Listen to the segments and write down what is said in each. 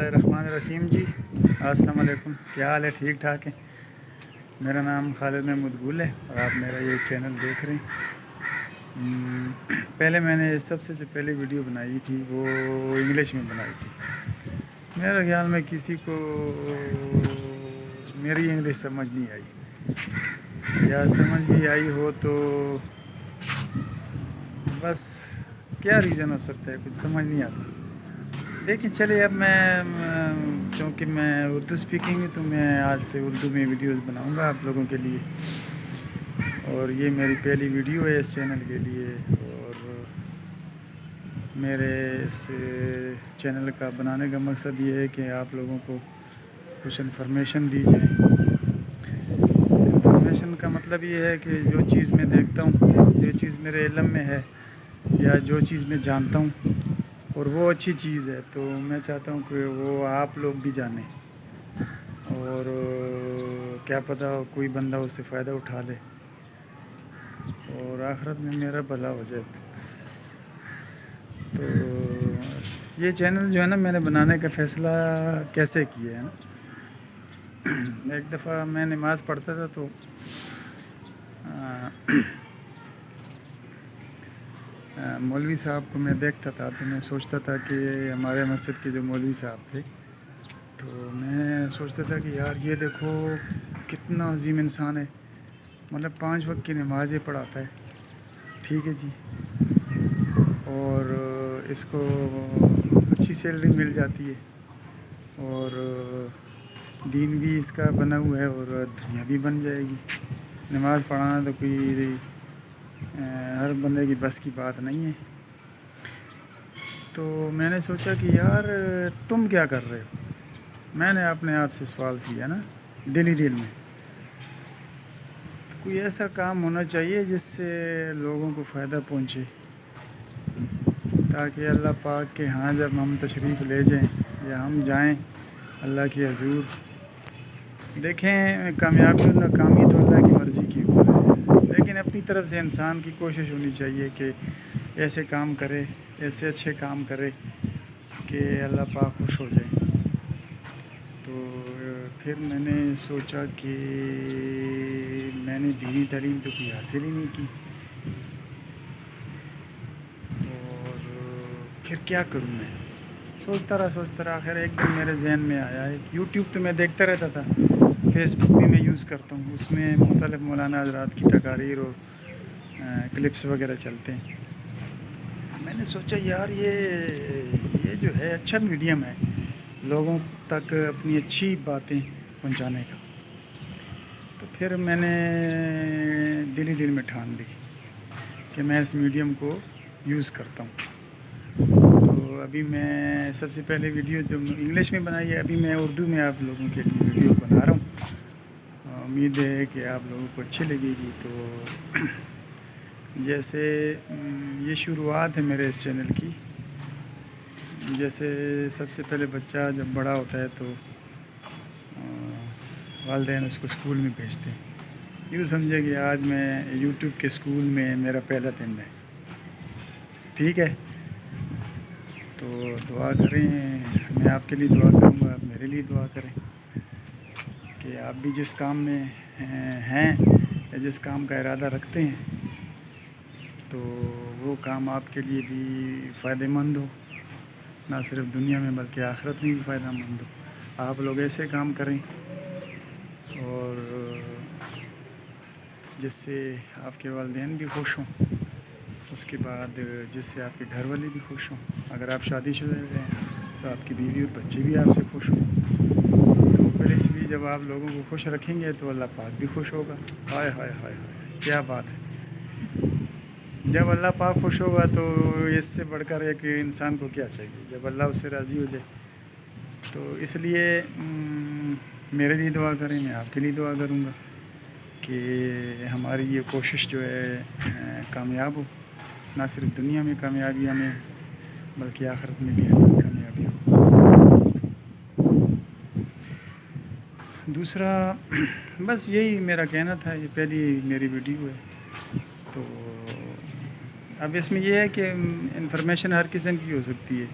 الرحمن الرحیم جی، السلام علیکم. کیا حال ہے؟ ٹھیک ٹھاک ہے. میرا نام خالد محمود گل ہے اور آپ میرا یہ چینل دیکھ رہے ہیں. پہلے میں نے سب سے جو پہلی ویڈیو بنائی تھی وہ انگلش میں بنائی تھی. میرے خیال میں کسی کو میری انگلش سمجھ نہیں آئی، یا سمجھ بھی آئی ہو تو بس کیا ریزن ہو سکتا ہے، کچھ سمجھ نہیں آتا. لیکن چلیے اب میں چونکہ میں اردو اسپیکنگ ہوں تو میں آج سے اردو میں ویڈیوز بناؤں گا آپ لوگوں کے لیے. اور یہ میری پہلی ویڈیو ہے اس چینل کے لیے، اور میرے اس چینل کا بنانے کا مقصد یہ ہے کہ آپ لوگوں کو کچھ انفارمیشن دی جائے. انفارمیشن کا مطلب یہ ہے کہ جو چیز میں دیکھتا ہوں، جو چیز میرے علم میں ہے، یا جو چیز میں جانتا ہوں اور وہ اچھی چیز ہے تو میں چاہتا ہوں کہ وہ آپ لوگ بھی جانیں، اور کیا پتہ کوئی بندہ اس سے فائدہ اٹھا لے اور آخرت میں میرا بھلا ہو جائے. تو یہ چینل جو ہے نا، میں نے بنانے کا فیصلہ کیسے کیا ہے نا. ایک دفعہ میں نماز پڑھتا تھا تو مولوی صاحب کو میں دیکھتا تھا تو میں سوچتا تھا کہ ہمارے مسجد کے جو مولوی صاحب تھے، تو میں سوچتا تھا کہ یار یہ دیکھو کتنا عظیم انسان ہے، مطلب 5 وقت کی نمازیں پڑھاتا ہے، ٹھیک ہے جی، اور اس کو اچھی سیلری مل جاتی ہے، اور دین بھی اس کا بنا ہوا ہے اور دنیا بھی بن جائے گی. نماز پڑھانا تو کوئی ہر بندے کی بس کی بات نہیں ہے. تو میں نے سوچا کہ یار تم کیا کر رہے ہو. میں نے اپنے آپ سے سوال کیا نا، دل ہی دل میں. کوئی ایسا کام ہونا چاہیے جس سے لوگوں کو فائدہ پہنچے، تاکہ اللہ پاک کے ہاں جب ہم تشریف لے جائیں یا ہم جائیں اللہ کی حضور، دیکھیں کامیابی اور ناکامی تو اللہ کی مرضی کی اوپر ہے، لیکن اپنی طرف سے انسان کی کوشش ہونی چاہیے کہ ایسے کام کرے، ایسے اچھے کام کرے کہ اللہ پاک خوش ہو جائے. تو پھر میں نے سوچا کہ میں نے دینی تعلیم تو کوئی حاصل ہی نہیں کی، اور پھر کیا کروں. میں سوچتا رہا آخر ایک دن میرے ذہن میں آیا ہے. یوٹیوب تو میں دیکھتا رہتا تھا، فیس بک بھی میں یوز کرتا ہوں، اس میں مختلف مولانا حضرات کی تقاریر اور کلپس وغیرہ چلتے ہیں. میں نے سوچا یار یہ جو ہے اچھا میڈیم ہے لوگوں تک اپنی اچھی باتیں پہنچانے کا. تو پھر میں نے دل ہی دل میں ٹھان لی کہ میں اس میڈیم کو یوز کرتا ہوں. تو ابھی میں سب سے پہلے ویڈیو جو انگلش میں بنائی ہے، ابھی میں اردو میں آپ لوگوں کے لیے ویڈیو بنا رہا ہوں. امید ہے کہ آپ لوگوں کو اچھی لگے گی. تو جیسے یہ شروعات ہے میرے اس چینل کی. جیسے سب سے پہلے بچہ جب بڑا ہوتا ہے تو والدین اس کو اسکول میں بھیجتے ہیں. یوں سمجھے کہ آج میں یوٹیوب کے اسکول میں میرا پہلا دن ہے، ٹھیک ہے. تو دعا کریں، میں آپ کے لیے دعا کروں گا، آپ میرے لیے دعا کریں کہ آپ بھی جس کام میں ہیں یا جس کام کا ارادہ رکھتے ہیں تو وہ کام آپ کے لیے بھی فائدہ مند ہو، نہ صرف دنیا میں بلکہ آخرت میں بھی فائدہ مند ہو. آپ لوگ ایسے کام کریں اور جس سے آپ کے والدین بھی خوش ہوں، اس کے بعد جس سے آپ کے گھر والے بھی خوش ہوں. اگر آپ شادی شدہ ہیں تو آپ کی بیوی اور بچے بھی آپ سے خوش ہوں. تو پھر اس لیے جب آپ لوگوں کو خوش رکھیں گے تو اللہ پاک بھی خوش ہوگا. ہائے ہائے ہائے ہائے کیا بات ہے. جب اللہ پاک خوش ہوگا تو اس سے بڑھ کر ایک انسان کو کیا چاہیے، جب اللہ اس سے راضی ہو جائے. تو اس لیے میرے لیے دعا کریں، میں آپ کے لیے دعا کروں گا کہ ہماری یہ کوشش جو ہے کامیاب ہو، نہ صرف دنیا میں کامیابی ہمیں بلکہ آخرت میں بھی ہمیں کامیابی ہو. دوسرا بس یہی میرا کہنا تھا. یہ پہلی میری ویڈیو ہے تو اب اس میں یہ ہے کہ انفارمیشن ہر قسم کی ہو سکتی ہے.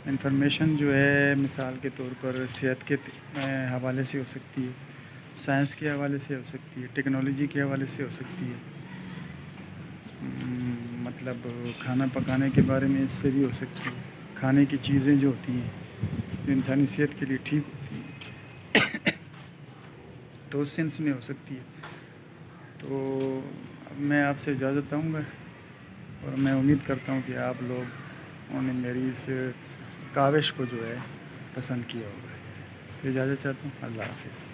انفارمیشن جو ہے مثال کے طور پر صحت کے حوالے سے ہو سکتی ہے، سائنس کے حوالے سے ہو سکتی ہے، ٹیکنالوجی کے حوالے سے ہو سکتی ہے، مطلب کھانا پکانے کے بارے میں اس سے بھی ہو سکتی ہے، کھانے کی چیزیں جو ہوتی ہیں جو انسانی صحت کے لیے ٹھیک ہوتی ہیں تو اس سینس میں ہو سکتی ہے. تو اب میں آپ سے اجازت چاہوں گا اور میں امید کرتا ہوں کہ آپ لوگوں نے میری اس کاوش کو جو ہے پسند کیا ہوگا. تو اجازت چاہتا ہوں. اللہ حافظ.